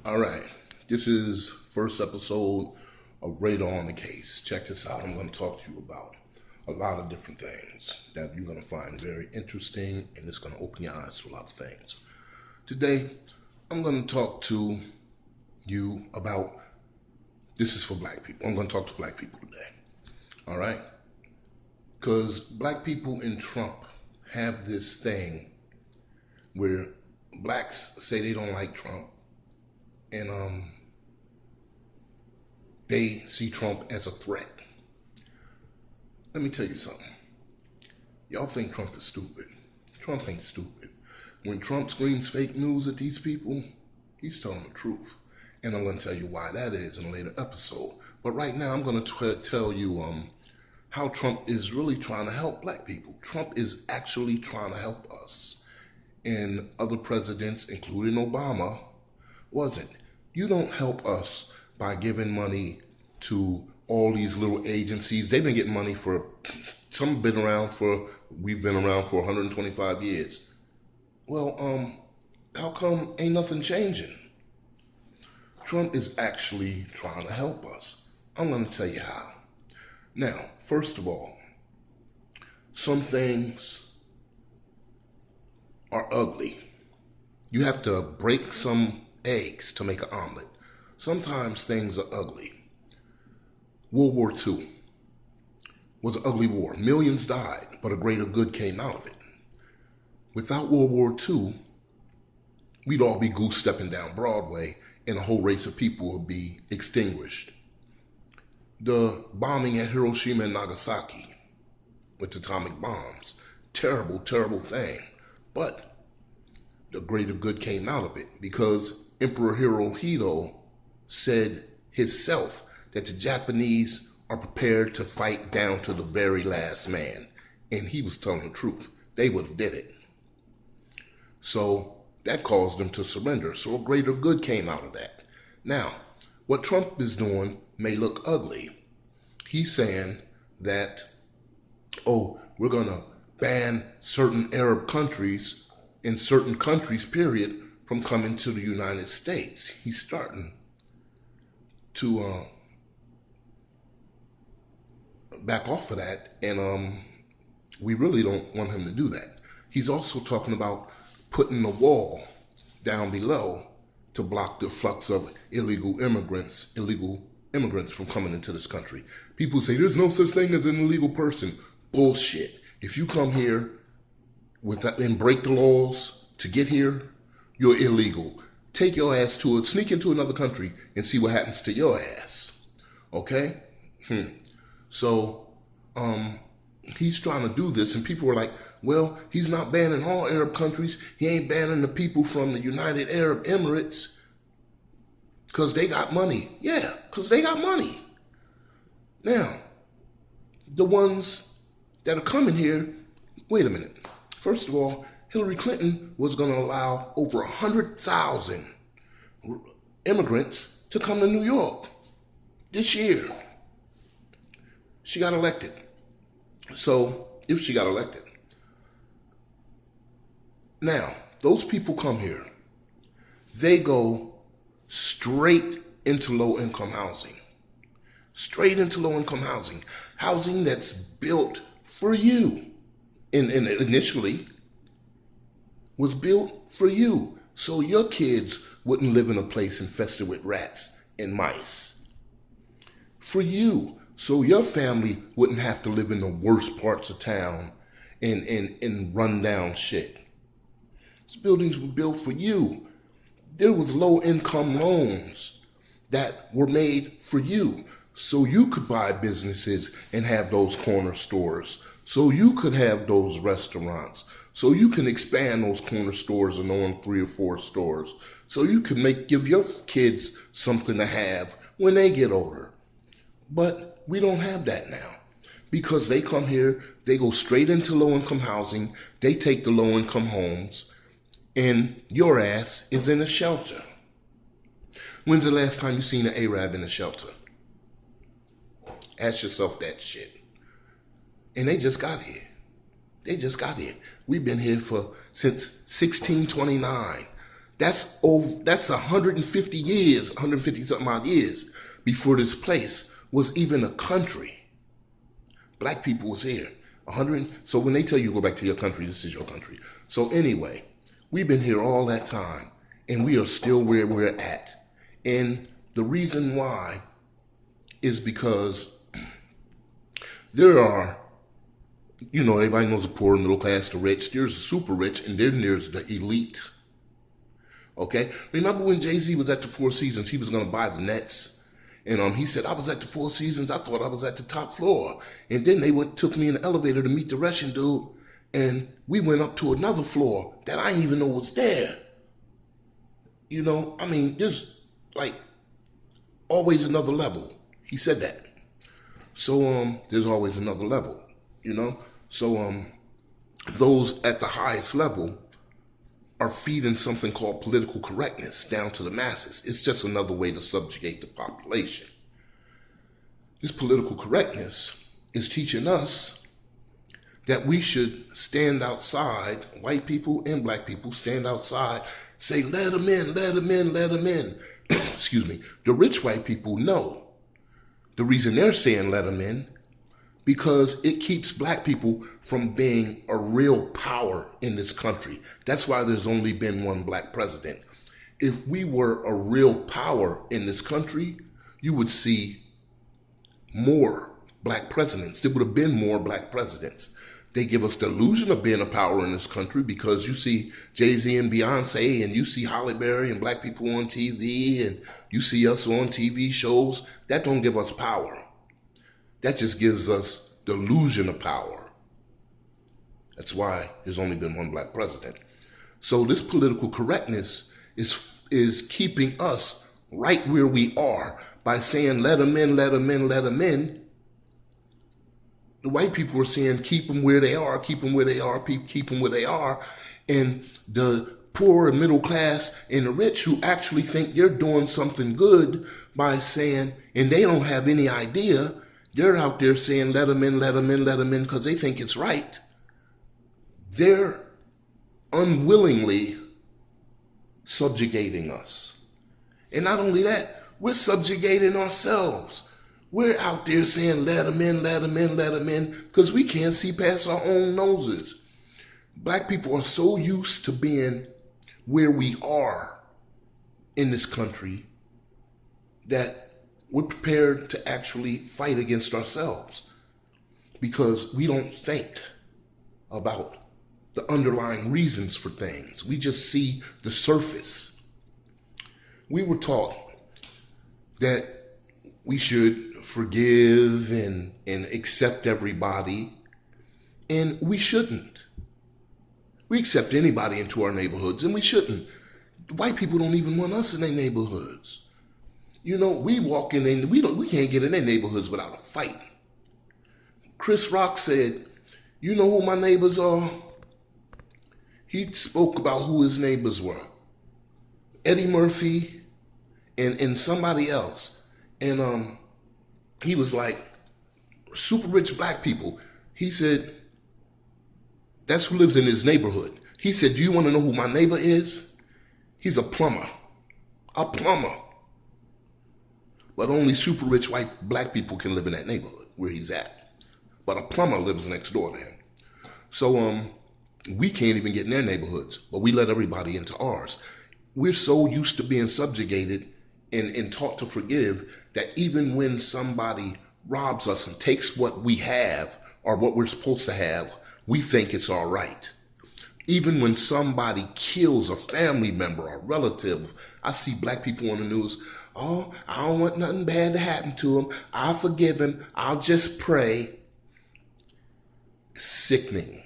All right, this is first episode of Radar on the Case. Check this out. I'm going to talk to you about a lot of different things that you're going to find very interesting, and it's going to open your eyes to a lot of things. Today, I'm going to talk to you about, this is for black people. I'm going to talk to black people today. All right? Because black people in Trump have this thing where blacks say they don't like Trump, and they see Trump as a threat. Let me tell you something. Y'all think Trump is stupid. Trump ain't stupid. When Trump screams fake news at these people, he's telling the truth. And I'm going to tell you why that is in a later episode. But right now, I'm going to tell you how Trump is really trying to help black people. Trump is actually trying to help us. And other presidents, including Obama, wasn't. You don't help us by giving money to all these little agencies. They've been getting money for, we've been around for 125 years. Well, how come ain't nothing changing? Trump is actually trying to help us. I'm going to tell you how. Now, first of all, some things are ugly. You have to break some eggs to make an omelet. Sometimes things are ugly. World War II was an ugly war. Millions died, but a greater good came out of it. Without World War II, we'd all be goose-stepping down Broadway, and a whole race of people would be extinguished. The bombing at Hiroshima and Nagasaki with atomic bombs, terrible, terrible thing. But the greater good came out of it because Emperor Hirohito said himself that the Japanese are prepared to fight down to the very last man. And he was telling the truth. They would have did it. So that caused them to surrender. So a greater good came out of that. Now, what Trump is doing may look ugly. He's saying that, we're going to ban certain Arab countries in certain countries, period, from coming to the United States. He's starting to back off of that, and we really don't want him to do that. He's also talking about putting a wall down below to block the flux of illegal immigrants from coming into this country. People say there's no such thing as an illegal person. Bullshit. If you come here and break the laws to get here, you're illegal. Take your ass sneak into another country and see what happens to your ass. Okay? So, he's trying to do this, and people are like, well, he's not banning all Arab countries. He ain't banning the people from the United Arab Emirates because they got money. Yeah, because they got money. Now, the ones that are coming here, wait a minute. First of all, Hillary Clinton was going to allow over 100,000 immigrants to come to New York this year. She got elected. So, if she got elected. Now, those people come here. They go straight into low-income housing. Straight into low-income housing. Housing that's built for you. And initially was built for you. So your kids wouldn't live in a place infested with rats and mice. For you. So your family wouldn't have to live in the worst parts of town and run down shit. These buildings were built for you. There was low income loans that were made for you. So you could buy businesses and have those corner stores. So you could have those restaurants. So you can expand those corner stores and own 3 or 4 stores. So you can give your kids something to have when they get older. But we don't have that now because they come here, they go straight into low-income housing, they take the low-income homes, and your ass is in a shelter. When's the last time you seen an Arab in a shelter? Ask yourself that shit. And they just got here. We've been here since 1629. That's 150 years, 150 something odd years before this place was even a country. Black people was here. 100. So when they tell you go back to your country, this is your country. So anyway, we've been here all that time, and we are still where we're at. And the reason why is because there are, everybody knows the poor, middle class, the rich. There's the super rich, and then there's the elite. Okay? Remember when Jay-Z was at the Four Seasons, he was going to buy the Nets? And he said, I was at the Four Seasons. I thought I was at the top floor. And then they took me in the elevator to meet the Russian dude. And we went up to another floor that I didn't even know was there. There's like always another level. He said that. So there's always another level, So those at the highest level are feeding something called political correctness down to the masses. It's just another way to subjugate the population. This political correctness is teaching us that we should stand outside, white people and black people stand outside, say, let them in, let them in, let them in. Excuse me. The rich white people know the reason they're saying let them in, because it keeps black people from being a real power in this country. That's why there's only been one black president. If we were a real power in this country, you would see more black presidents. There would have been more black presidents. They give us the illusion of being a power in this country because you see Jay-Z and Beyonce, and you see Halle Berry and black people on TV, and you see us on TV shows. That don't give us power. That just gives us the illusion of power. That's why there's only been one black president. So this political correctness is keeping us right where we are by saying, let them in, let them in, let them in. The white people are saying, keep them where they are, keep them where they are, keep them where they are. And the poor and middle class and the rich who actually think they're doing something good by saying, and they don't have any idea, they're out there saying, let them in, let them in, let them in, because they think it's right. They're unwillingly subjugating us. And not only that, we're subjugating ourselves. We're out there saying, let them in, let them in, let them in, because we can't see past our own noses. Black people are so used to being where we are in this country that we're prepared to actually fight against ourselves because we don't think about the underlying reasons for things. We just see the surface. We were taught that we should forgive and accept everybody, and we shouldn't. We accept anybody into our neighborhoods, and we shouldn't. White people don't even want us in their neighborhoods. We walk in and we can't get in their neighborhoods without a fight. Chris Rock said, you know who my neighbors are? He spoke about who his neighbors were. Eddie Murphy and somebody else. And he was like, super rich black people. He said, that's who lives in his neighborhood. He said, do you want to know who my neighbor is? He's a plumber. A plumber. But only super rich white black people can live in that neighborhood where he's at. But a plumber lives next door to him. So we can't even get in their neighborhoods, but we let everybody into ours. We're so used to being subjugated and taught to forgive that even when somebody robs us and takes what we have or what we're supposed to have, we think it's all right. Even when somebody kills a family member or relative, I see black people on the news, oh, I don't want nothing bad to happen to him. I'll forgive him. I'll just pray. Sickening.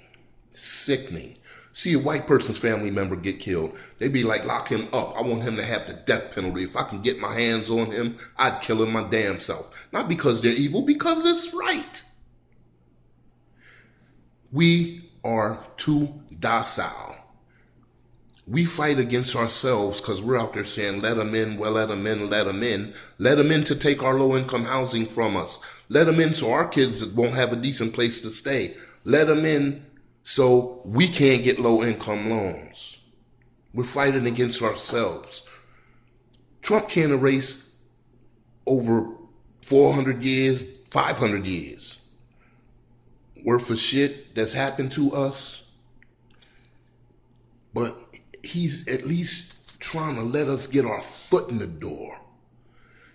Sickening. See a white person's family member get killed, they be like, lock him up. I want him to have the death penalty. If I can get my hands on him, I'd kill him my damn self. Not because they're evil, because it's right. We are too docile. We fight against ourselves because we're out there saying, let them in, well, let them in, let them in. Let them in to take our low-income housing from us. Let them in so our kids won't have a decent place to stay. Let them in so we can't get low-income loans. We're fighting against ourselves. Trump can't erase over 400 years, 500 years worth of shit that's happened to us. But he's at least trying to let us get our foot in the door.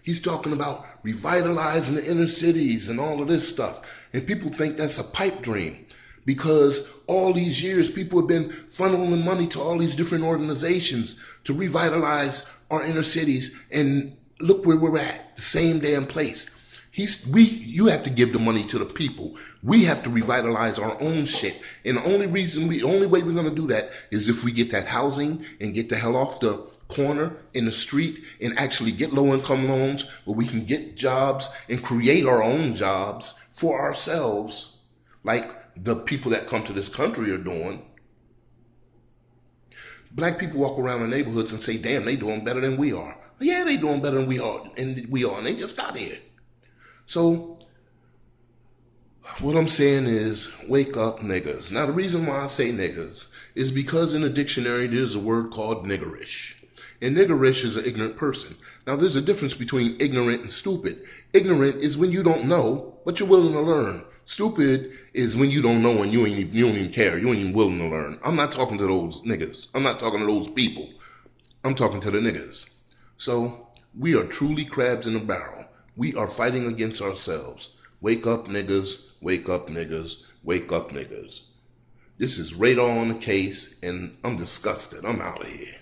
He's talking about revitalizing the inner cities and all of this stuff. And people think that's a pipe dream because all these years people have been funneling money to all these different organizations to revitalize our inner cities. And look where we're at, the same damn place. You have to give the money to the people. We have to revitalize our own shit. And the only way we're going to do that is if we get that housing and get the hell off the corner in the street and actually get low income loans where we can get jobs and create our own jobs for ourselves, like the people that come to this country are doing. Black people walk around the neighborhoods and say, damn, they doing better than we are. Yeah, they doing better than we are, and they just got here. So what I'm saying is, wake up, niggas. Now, the reason why I say niggas is because in the dictionary, there's a word called niggerish. And niggerish is an ignorant person. Now, there's a difference between ignorant and stupid. Ignorant is when you don't know, but you're willing to learn. Stupid is when you don't know and you don't even care. You ain't even willing to learn. I'm not talking to those niggas. I'm not talking to those people. I'm talking to the niggas. So we are truly crabs in a barrel. We are fighting against ourselves. Wake up, niggas. Wake up, niggas. Wake up, niggas. This is Radar on the Case, and I'm disgusted. I'm out of here.